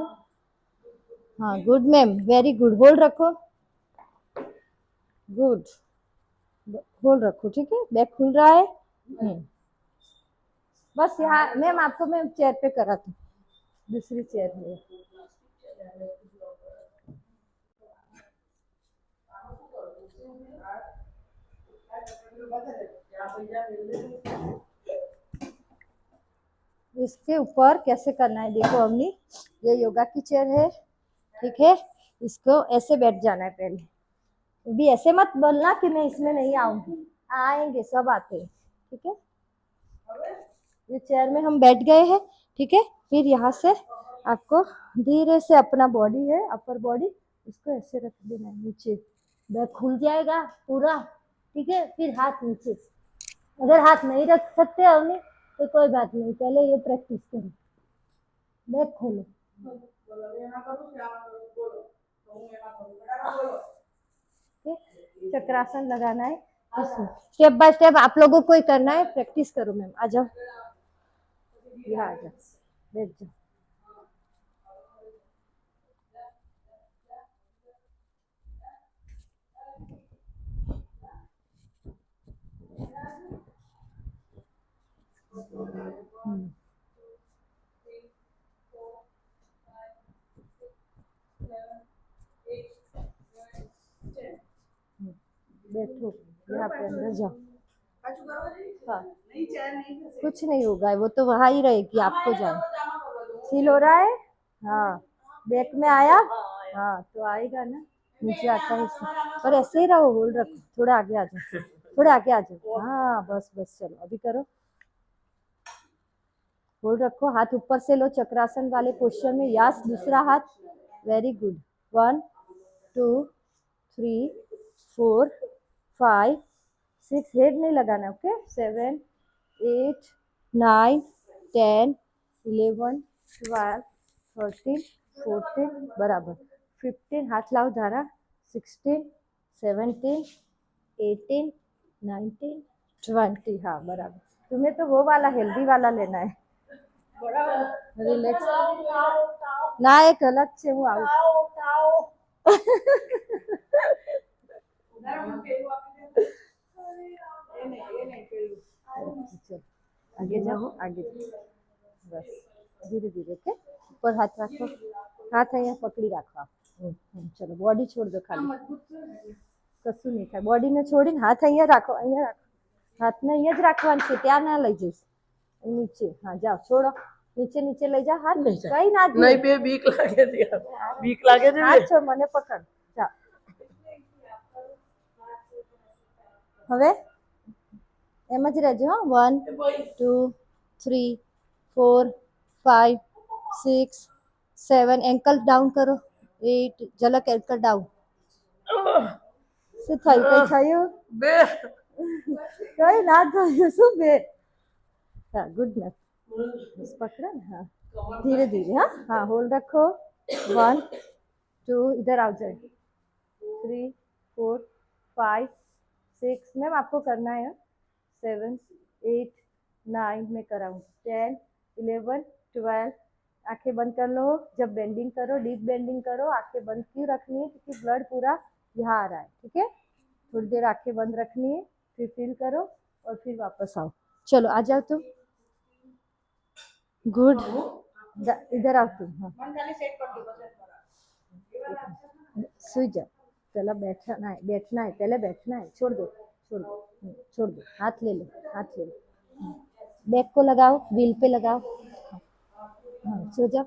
हाँ, good ma'am, very good. Hold रखो। गुड, होल्ड रखो, ठीक है। बैक खुल रहा है। बस यहाँ मैम आपको मैं चेयर पे कराती हूँ, दूसरी चेयर है। इसके ऊपर कैसे करना है देखो अवनी, ये योगा की चेयर है, ठीक है। इसको ऐसे बैठ जाना है पहले। भी ऐसे मत बोलना कि मैं इसमें नहीं आऊंगी, आएंगे, सब आते हैं, ठीक है। ये चेयर में हम बैठ गए हैं, ठीक है। फिर यहाँ से आपको धीरे से अपना बॉडी है, अपर बॉडी, इसको ऐसे रख देना है नीचे, बैक खुल जाएगा पूरा, ठीक है। फिर हाथ नीचे, अगर हाथ नहीं रख सकते अवनी तो कोई बात नहीं, पहले ये प्रैक्टिस करो। बैक खोलो, चक्रासन लगाना है इसमें, स्टेप बाय स्टेप आप लोगों को ही करना है, प्रैक्टिस करो। मैम आ जाओ, यहाँ आ जाओ, बैठ जाओ। बैठो, यहाँ पे अंदर जाओ। हाँ, कुछ नहीं होगा, वो तो वहां ही रहेगी, आपको जाए। फील हो रहा है? हाँ, बैक में आया, हाँ तो आएगा ना, नीचे आता है इसमें। और ऐसे ही रहो, होल्ड रखो, थोड़ा आगे आ जाओ, थोड़ा आगे आ जाओ। हाँ बस बस, चलो अभी करो, होल्ड रखो, हाथ ऊपर से लो चक्रासन वाले पोस्चर में। यस, दूसरा हाथ, वेरी गुड। 1 2 3 4 5 6, हेड नहीं लगाना, ओके। 7 8 9 10 11 12 13 14, बराबर। 15, हाथ लाओ धारा। 16 17 18 19 20, हाँ बराबर। तुम्हें तो वो वाला हेल्दी वाला लेना है, रिलैक्स ना, एक अलग છે હું આવું आगे जाओ, आगे बस, धीरे धीरे, ओके। ऊपर हाथ रखो, हाथ અહીંયા પકડી રાખો। ચલો બોડી છોડ દો, ખાલી કશું નહીં થાય, બોડીને છોડીને હાથ અહીંયા રાખો, અહીંયા રાખો, હાથને અહીંયા જ રાખવાનું છે, ત્યાં ના લઈ જઈશ, नीचे। हाँ जाओ, छोड़ो, नीचे नीचे ले जा हाथ, कहीं ना नहीं पे बीक लागे છે, बीक लागे છે। हाथ छोड़, મને पकड़, जा। હવે એમ જ રહેજો, હા। 1 2 3 4 5 6 7, એન્કલ ડાઉન કરો। 8, ઝલક એન્કલ ડાઉન। શું થયું? કઈ થયું? बे કઈ ના થયું, શું બે? हाँ गुड मैथ, बस पकड़ा ना, हाँ धीरे धीरे, हाँ हाँ होल्ड रखो। 1 2, इधर आओ जाए। 3 4 5 6, मैम आपको करना है। 7 8 9, मैं कराऊँ। 10 11 12, आंखें बंद कर लो। जब बेंडिंग करो, डीप बेंडिंग करो, आंखें बंद क्यों रखनी है? क्योंकि ब्लड पूरा यहाँ आ रहा है, ठीक है। थोड़ी देर आंखें बंद रखनी है, फिर फील करो और फिर वापस आओ। चलो आ जाओ तुम, गुड। इधर आओ तुम, हाँ सुई जाओ। पहले बैठना है, बैठना है, पहले बैठना है। छोड़ दो, छोड़ दो, छोड़ दो, हाथ ले लो, हाथ ले लो, बैक को लगाओ, व्हील पे लगाओ, हाँ सो जाओ।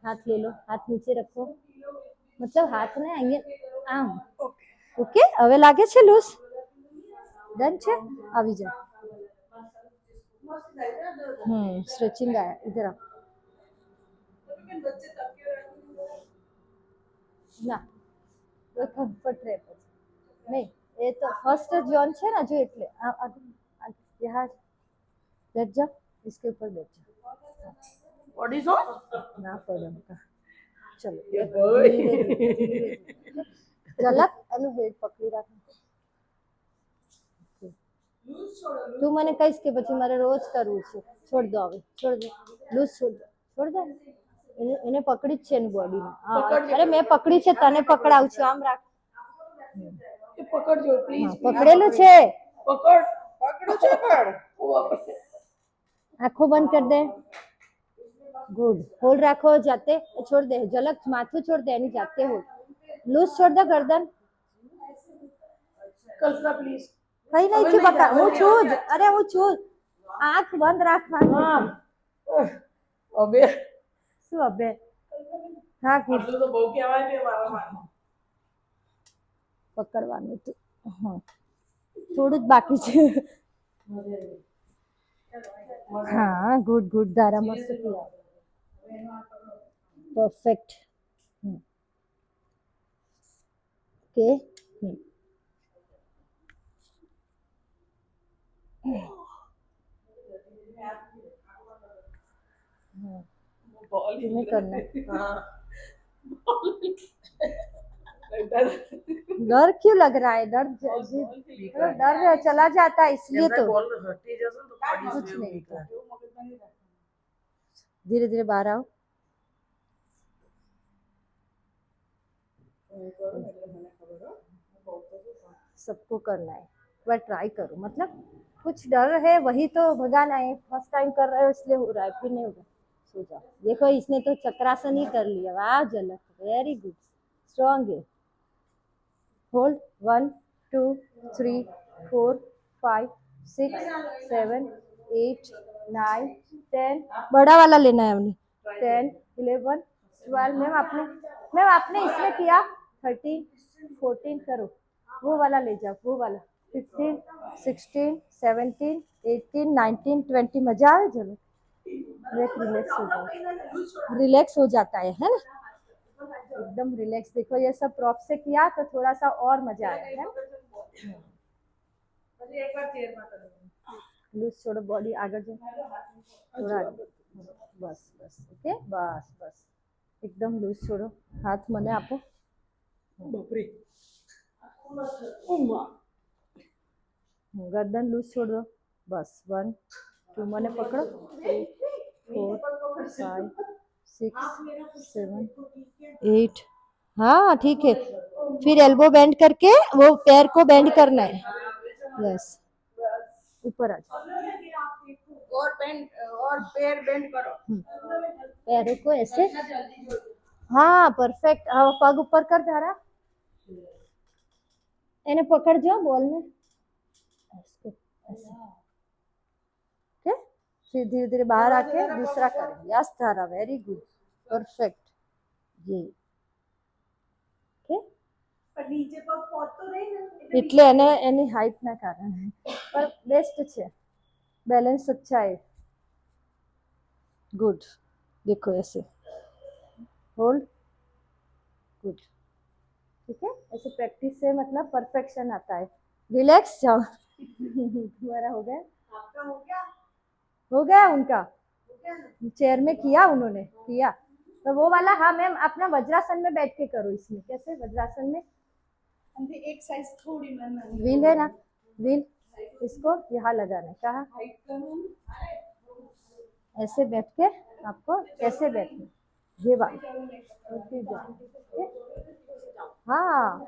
हाथ ले लो, हाथ नीचे रखो, मतलब हाथ ने અહીંયા આમ, ઓકે। હવે લાગે છે લૂઝ? ડન છે? આવી જાઓ। स्ट्रेचिंग आया, इधर आओ ના, કોઈ કમ્ફર્ટ રહે પછી નહીં, એ તો ફર્સ્ટ જોન છે ને, જો એટલે यहाँ बैठ जाओ, इसके ऊपर बैठ जाओ, बॉडी सो ना पड़े उनका। चलो धीरे धीरे, ઝલક એનું હેડ પકડી રાખો। તું મને કહીશ કે પછી મારે રોજ કરવું છે? છોડ દો, હવે છોડ દો, લૂઝ છોડ દો, છોડ દો, એને પકડી જ છે એની બોડીમાં। અરે મેં પકડી છે, તને પકડાવું છું, આમ રાખ, पकड़જો प्लीज, પકડેલું છે, पकड़ पकड़ो છે પણ આંખો બંધ कर दे, गुड। होल्ड रखो, जाते छोड़ दे, झलक माथुं छोड़ दे, एनी जाते होल्ड, लूज छोड़ दे गर्दन, कल्पना प्लीज कहीं नहीं छी बका, હું છું જ, અરે હું છું જ, આંખ બંધ રાખવાની। अबे શું અબે? હા ગુડ, આટલું તો બહુ કહેવાય ને મારા પકડવાનું હતું, હા થોડું જ બાકી છે। हाँ गुड गुड दारा मस्त किया परफेक्ट ओके बॉल तुम्हें करना है हाँ डर डर क्यों लग रहा है डर डर चला जाता है इसलिए तो बॉल हटी जैसे तो बॉडी कुछ स्विम नहीं निकला धीरे धीरे बाहर आओ सबको करना है पर ट्राई करो मतलब कुछ डर है वही तो भगाना है फर्स्ट टाइम कर रहे हो इसलिए हो रहा है फिर नहीं होगा सो जाओ देखो इसने तो चक्रासन ही कर लिया वाह झलक वेरी गुड स्ट्रॉन्ग है होल्ड 1 2 3 4 5 6 7 8 9 10 बड़ा वाला लेना है हमने 10 11 12 मैम आपने इसमें किया 13 14 करो वो वाला ले जाओ वो वाला 15 16 17 18 19 20 मजा आए चलो रिलैक्स हो जाता है ना एकदम रिलैक्स देखो ये सब प्रॉप से किया तो थोड़ा सा और मजा आया है लूज छोड़ो बॉडी आगे जाओ थोड़ा आगे बस बस ओके बस बस एकदम लूज छोड़ो हाथ मने आपो बापरे गर्दन लूज छोड़ दो बस 1 2 मने पकड़ो 3 4 5 6 7 8 हाँ ठीक है फिर एल्बो बेंड करके वो पैर को बेंड करना है यस ऊपर आ जाओ और पैर बेंड करो पैरों को ऐसे हाँ परफेक्ट पग ऊपर कर धारा એને પકડજો બોલ ને ऐसे ओके फिर धीरे धीरे बाहर आके दूसरा करेंगे यस धारा वेरी गुड परफेक्ट ये ओके पर नीचे पग पहुंच तो रही ना એટલે એને એની હાઈટ ના કારણે પર બેસ્ટ છે बैलेंस अच्छा है गुड देखो ऐसे होल्ड गुड ठीक है ऐसे प्रैक्टिस से मतलब परफेक्शन आता है रिलैक्स जाओ तुम्हारा हो गया आपका हो गया हो गया उनका चेयर में किया उन्होंने किया तो वो वाला हाँ मैम अपना वज्रासन में बैठ के करो इसमें कैसे वज्रासन में हमने एक साइज थोड़ी मैम व्हील है ना व्हील इसको यहाँ लगाना है कहा हाइट कम ऐसे बैठ के आपको कैसे बैठना ये बात उठती जाओ, ठीक है? हाँ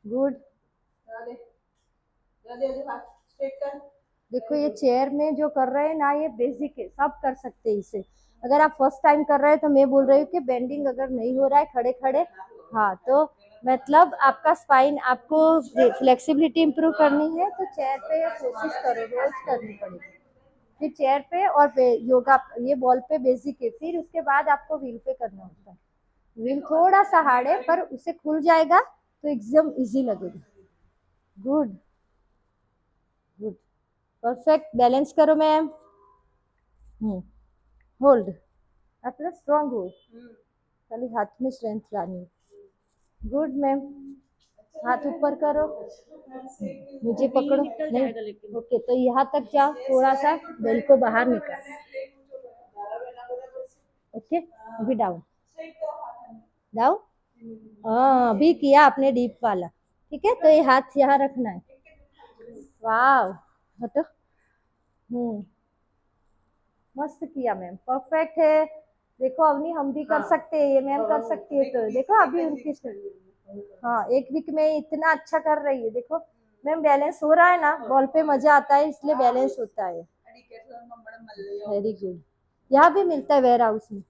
गुड स्ट्रेट कर देखो ये चेयर में जो कर रहे हैं ना ये बेसिक है सब कर सकते हैं इसे अगर आप फर्स्ट टाइम कर रहे हैं तो मैं बोल रही हूँ कि बेंडिंग अगर नहीं हो रहा है खड़े खड़े हाँ तो मतलब आपका स्पाइन आपको फ्लेक्सिबिलिटी इंप्रूव करनी है तो चेयर पे कोशिश करो रोज करनी पड़ेगी फिर चेयर पे और योगा ये बॉल पे बेसिक है फिर उसके बाद आपको व्हील पे करना होता है व्हील थोड़ा सा हार्ड है पर उसे खुल जाएगा तो एकदम इजी लगेगा गुड गुड परफेक्ट बैलेंस करो मैम होल्ड अपना स्ट्रांग हो खाली हाथ में स्ट्रेंथ लानी है गुड मैम हाथ ऊपर करो मुझे पकड़ो नहीं ओके तो यहाँ तक जाओ थोड़ा सा बेल को बाहर निकाल ओके अभी डाउन डाउन हाँ अभी किया आपने डीप वाला ठीक है तो ये हाथ यहाँ रखना है वाह हटो मस्त किया मैम परफेक्ट है देखो अवनी हम भी कर सकते हैं ये मैम कर सकती है तो देखो अभी उनकी हाँ एक वीक में इतना अच्छा कर रही है देखो मैम बैलेंस हो रहा है ना बॉल पे मजा आता है इसलिए बैलेंस होता है वेरी गुड यहाँ भी मिलता है वेयर हाउस में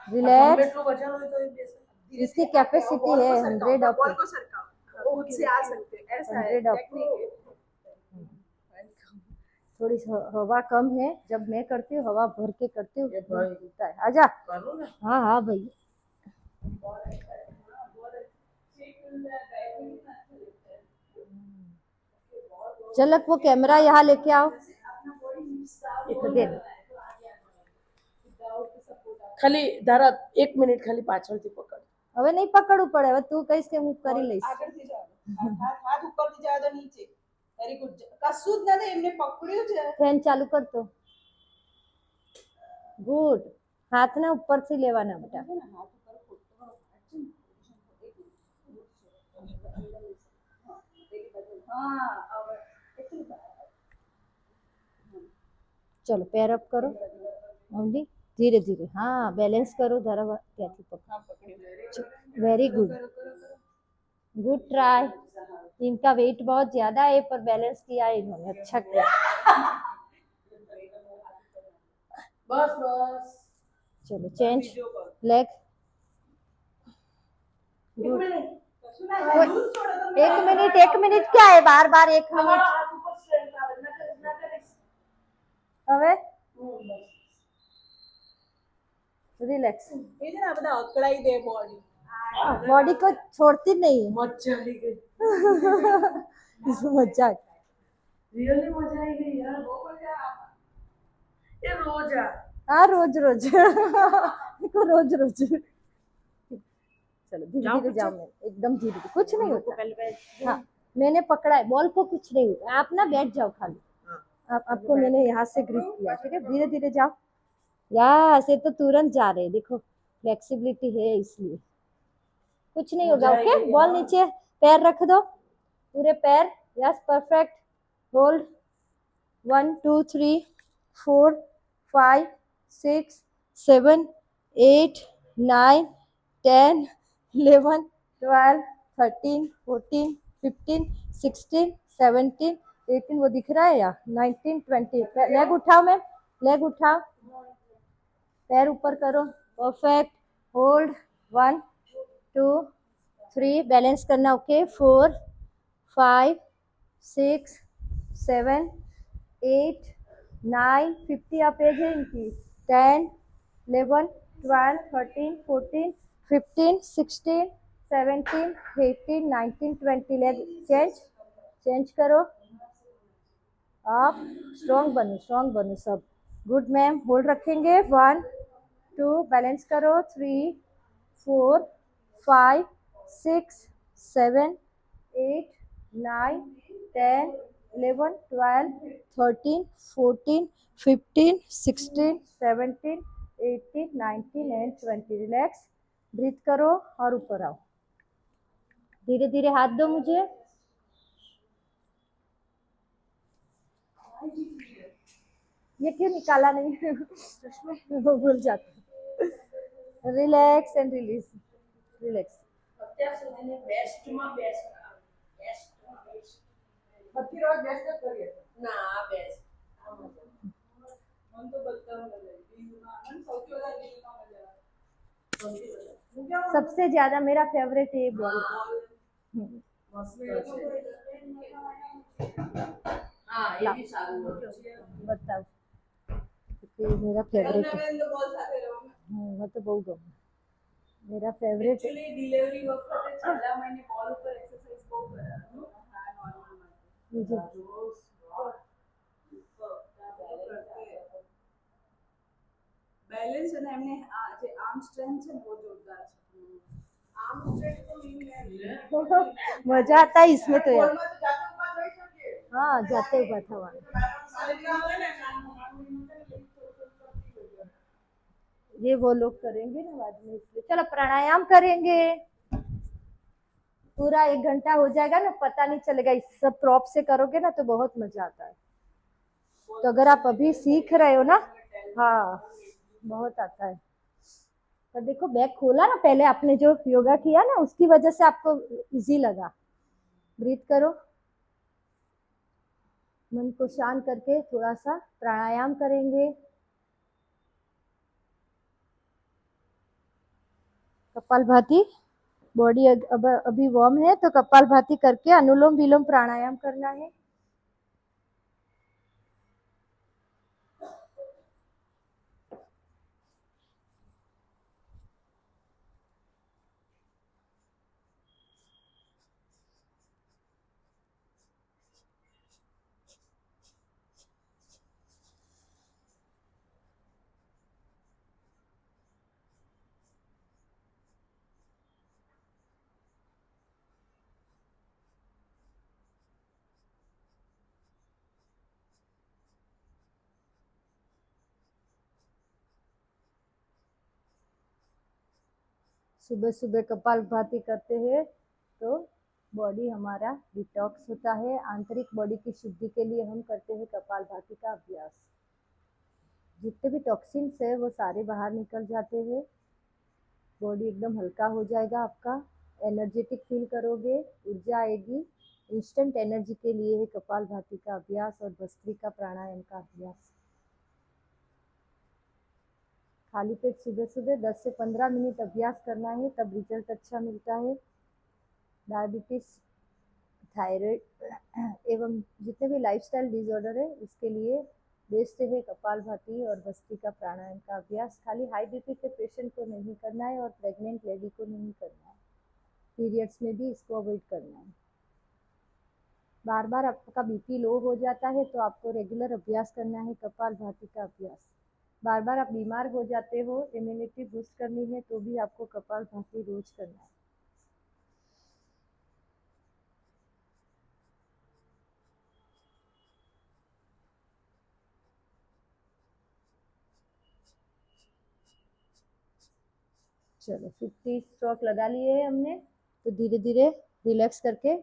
रिलैक्स इसकी कैपेसिटी है 100 ऑफ बॉल को सरकाओ खुद से आ सकते हैं ऐसा है 100 ऑफ टेक्निक है थोड़ी हवा कम है जब मैं करती हूँ हवा भर के करती हूँ मिलता है आजा हाँ हाँ भाई बहुत अच्छा है, हाँ, बहुत अच्छा मिल रहा है, बैडमिंटन अच्छा लगता है। झलक वो कैमरा यहाँ लेके आओ। अपना बॉडी स्टाफ देखो रोल दे करना है तो आगे आना है विदाउट सपोर्ट आप ખાલી ધારા 1 મિનિટ ખાલી પાછળથી પકડ. હવે નહીં પકડવું પડે, હવે તું કહીશ કે હું કરી લઈશ. આગળથી જાઓ હાથ ઉપરથી જાવ તો નીચે વેરી ગુડ કશું જ નથી એમને પકડ્યું છે ફેન ચાલુ કરતો. ગુડ. હાથને ઉપરથી લેવાના બેટા. હાથ ઉપર ખોટો હા હવે એટલું चलो पैर अप करो मम्मी, धीरे धीरे. हाँ बैलेंस करो धरा ત્યાંથી પકડો. હા પકડ્યું वेरी गुड, गुड ट्राई. इनका वेट बहुत ज्यादा है पर बैलेंस किया है इन्होंने, अच्छा किया. બસ બસ. चलो चेंज लेग. એક गुड. મિનિટ. કશું ના થાય લૂઝ છોડો તમે एक मिनट क्या है, बार बार एक હા मिनट. હાથ ઉપર સ્ટ્રેન્થ આવે ના કરીશ. હવે બસ. रिलैक्स. એ છે ને આ બધા અકળાઈ દે બોડી बॉडी को छोड़ती नहीं મજા આવી ગઈ. है. इसमें मजा है. રિયલી મજા આવી ગઈ યાર. બહુ મજા. એ રોજ આ. हाँ रोज रोज. देखो रोज रोज. चलो धीरे धीरे जाओ. मैं एकदम धीरे धीरे, कुछ नहीं होता. हाँ मैंने पकड़ा है बॉल को, कुछ नहीं होता. आप ना बैठ जाओ खाली. आपको मैंने यहाँ से ग्रिप किया, ठीक है. धीरे धीरे जाओ. यस, ये तो तुरंत जा रहे हैं, देखो फ्लेक्सिबिलिटी है इसलिए कुछ नहीं होगा. ओके बॉल नीचे, पैर रख दो पूरे पैर. Yes perfect. होल्ड. 1 2 3 4 5 6 7 8 9 10 11 12 13 14 15 16 17 18. वो दिख रहा है या 19 20. लेग उठाओ मैम, लेग उठाओ, पैर ऊपर करो. परफेक्ट. होल्ड. 1 2 3 बैलेंस करना. ओके 4 5 6 7 8 9 50 आप एज है इनकी. 10 11 12 13 14 15 16 17 18 19 20. लेग चेंज, चेंज करो. आप स्ट्रॉन्ग बनो सब. Good ma'am. होल्ड रखेंगे. 1 2 बैलेंस करो. 3 4 5 6 7 8 9 10 11 12 13 14 15 16 17 18 19 एंड 20. रिलैक्स. ब्रीथ करो और ऊपर आओ. धीरे धीरे हाथ दो मुझे. ये क्यों निकाला नहीं? वो भूल जाते. Relax and release. रिलैक्स. અત્યાર સુધીની બેસ્ટમાં બેસ્ટ. બેસ્ટમાં બેસ્ટ. બધી રોજ બેસ્ટ જ કરીએ ના આ બેસ્ટ. મન તો બધામાં મજા આવી બીજુમાં મન સૌથી વધારે બીજુમાં મજા આવે सबसे ज्यादा मेरा फेवरेट ये बॉल. મસ્ત છે. હા એ બી સારું હતું. बताओ. ये मेरा फेवरेट है. નરેન્દ્ર બોલ સાથે રહો मैं तो बहुत गम. मेरा फेवरेट है. एक्चुअली डिलीवरी વખતે છેલ્લા મહિને બોલ ઉપર એક્સરસાઇઝ બહુ કરાવ્યું હા નોર્મલ मुझे બેલેન્સ અને એમને આ જે આર્મ સ્ટ્રેન્થ છે ને બહુ જોરદાર છે આર્મ સ્ટ્રેન્થ તો मजा आता है इसमें तो यार. બોલમાં તો જાતે ઊભા થઈ શકીએ हाँ जाते हुआ था वहाँ. ये वो लोग करेंगे ना बाद में, इसलिए चलो प्राणायाम करेंगे. पूरा 1 घंटा हो जाएगा ना, पता नहीं चलेगा. इस सब प्रॉप से करोगे ना तो बहुत मजा आता है. तो अगर आप अभी सीख रहे हो ना, हाँ बहुत आता है. तो देखो बैक खोला ना, पहले आपने जो योगा किया ना उसकी वजह से आपको इजी लगा. ब्रीथ करो. मन को शांत करके थोड़ा सा प्राणायाम करेंगे. कपालभाति. बॉडी अब अभी वार्म है तो कपालभाति करके अनुलोम विलोम प्राणायाम करना है. सुबह सुबह कपालभाति करते हैं तो बॉडी हमारा डिटॉक्स होता है। आंतरिक बॉडी की शुद्धि के लिए हम करते हैं कपालभाति का अभ्यास। जितने भी टॉक्सिन्स है वो सारे बाहर निकल जाते हैं। बॉडी एकदम हल्का हो जाएगा, आपका एनर्जेटिक फील करोगे, ऊर्जा आएगी। इंस्टेंट एनर्जी के लिए है कपालभाति का अभ्यास और भस्त्रिका प्राणायाम का अभ्यास। खाली पेट सुबह सुबह 10 से 15 मिनट अभ्यास करना है, तब रिजल्ट अच्छा मिलता है। डायबिटीज, थायराइड एवं जितने भी लाइफस्टाइल डिसऑर्डर है उसके लिए बेस्ट है कपालभाति और भस्त्रिका प्राणायाम का अभ्यास। खाली हाई बीपी के पेशेंट को नहीं करना है और प्रेग्नेंट लेडी को नहीं करना है। पीरियड्स में भी इसको अवॉइड करना है। बार बार आपका बीपी लो हो जाता है तो आपको रेगुलर अभ्यास करना है कपालभाति का अभ्यास। बार बार आप बीमार हो जाते हो, इम्यूनिटी बूस्ट करनी है तो भी आपको कपालभाति रोज करना है। चलो 50 स्ट्रोक लगा लिए है हमने, तो धीरे धीरे रिलैक्स करके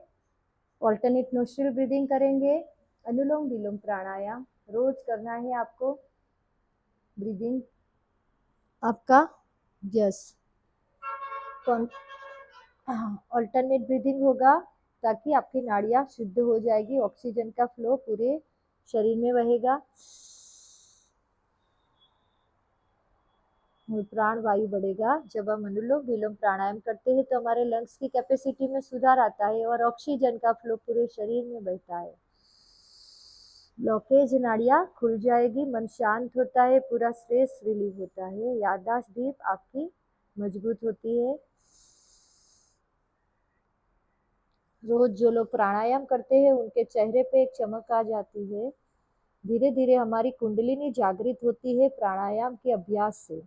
ऑल्टरनेट नोस्ट्रिल ब्रीदिंग करेंगे। अनुलोम विलोम प्राणायाम रोज करना है आपको। ब्रीदिंग आपका यस ऑल्टरनेट ब्रीदिंग होगा ताकि आपकी नाड़ियाँ शुद्ध हो जाएगी, ऑक्सीजन का फ्लो पूरे शरीर में बहेगा, प्राण वायु बढ़ेगा। जब हम अनुलोम विलोम प्राणायाम करते हैं तो हमारे लंग्स की कैपेसिटी में सुधार आता है और ऑक्सीजन का फ्लो पूरे शरीर में बहता है। ब्लॉकेज नाड़ियाँ खुल जाएगी, मन शांत होता है, पूरा स्ट्रेस रिलीव होता है, याददाश्त भी आपकी मजबूत होती है। रोज जो लोग प्राणायाम करते हैं उनके चेहरे पे एक चमक आ जाती है। धीरे धीरे हमारी कुंडलिनी जागृत होती है प्राणायाम के अभ्यास से।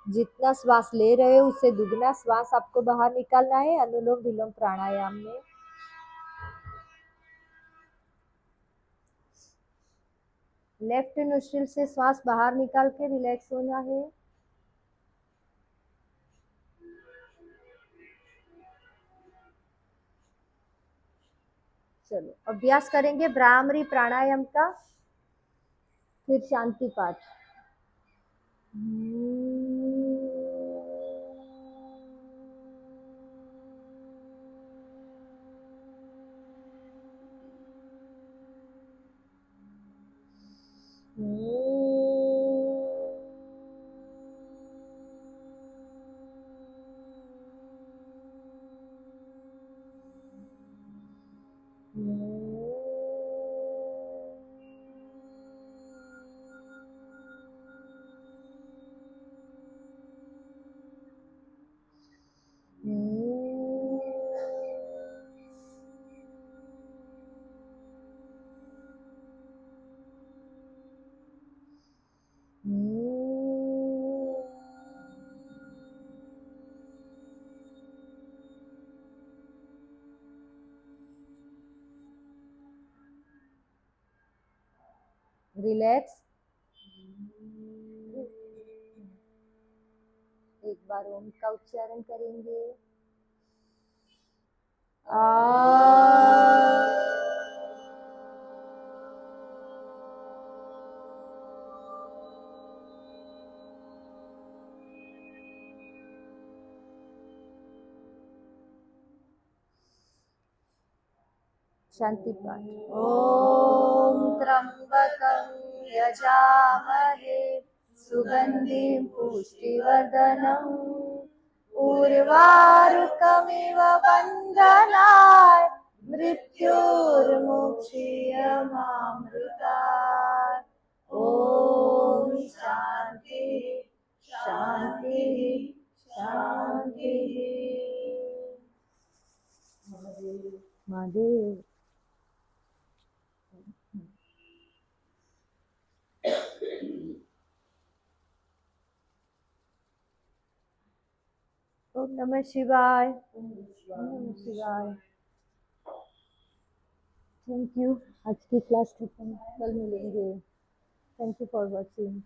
जितना श्वास ले रहे हो उससे दुगना श्वास आपको बाहर निकालना है अनुलोम विलोम प्राणायाम में। लेफ्ट नोस्ट्रिल से श्वास बाहर निकाल के रिलैक्स होना है। चलो अभ्यास करेंगे भ्रामरी प्राणायाम का, फिर शांति पाठ। रिलैक्स। एक बार ओम का उच्चारण करेंगे। शांति पाठ। ओम त्र्यंबकं यजामहे सुगंधिं पुष्टिवर्धनम् उर्वारुकमिव बन्धनाय मृत्युर्मुक्षीयमामृतात्। ओम शांति शांति शांति। महादेव। ओम नमः शिवाय। ओम नमः शिवाय। Thank you. आज की क्लास खत्म, कल मिलेंगे। Thank you for watching.